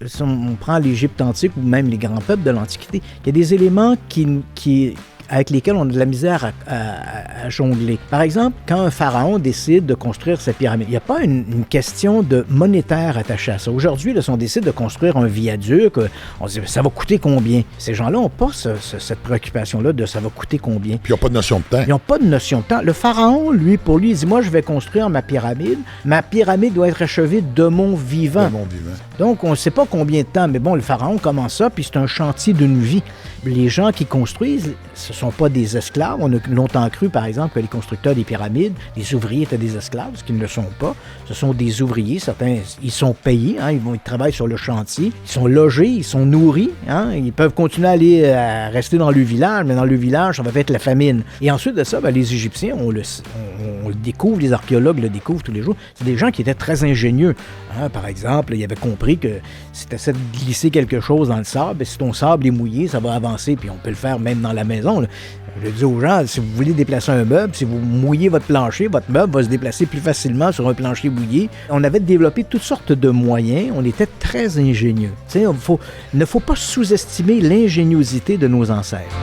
si on prend l'Égypte antique ou même les grands peuples de l'Antiquité, il y a des éléments avec lesquels on a de la misère à jongler. Par exemple, quand un pharaon décide de construire sa pyramide, il n'y a pas une question de monétaire attachée à ça. Aujourd'hui, là, si on décide de construire un viaduc, on se dit, ça va coûter combien? Ces gens-là n'ont pas cette préoccupation-là de ça va coûter combien. Puis ils n'ont pas de notion de temps. Ils n'ont pas de notion de temps. Le pharaon, pour lui, il dit, moi, je vais construire ma pyramide. Ma pyramide doit être achevée de mon vivant. De mon vivant. Donc, on ne sait pas combien de temps, mais bon, le pharaon commence ça, puis c'est un chantier d'une vie. Les gens qui construisent, ce ne sont pas des esclaves. On a longtemps cru, par exemple, que les constructeurs des pyramides, les ouvriers étaient des esclaves, ce qu'ils ne le sont pas. Ce sont des ouvriers. Certains, ils sont payés, hein, ils travaillent sur le chantier. Ils sont logés, ils sont nourris. Hein, ils peuvent continuer à rester dans le village, mais dans le village, ça va être la famine. Et ensuite de ça, les Égyptiens, on le découvre, les archéologues le découvrent tous les jours. C'est des gens qui étaient très ingénieux. Hein, par exemple, ils avaient compris que si tu essaies de glisser quelque chose dans le sable, et si ton sable est mouillé, ça va avancer, puis on peut le faire même dans la maison. Là. Je dis aux gens, si vous voulez déplacer un meuble, si vous mouillez votre plancher, votre meuble va se déplacer plus facilement sur un plancher mouillé. On avait développé toutes sortes de moyens. On était très ingénieux. Il ne faut pas sous-estimer l'ingéniosité de nos ancêtres.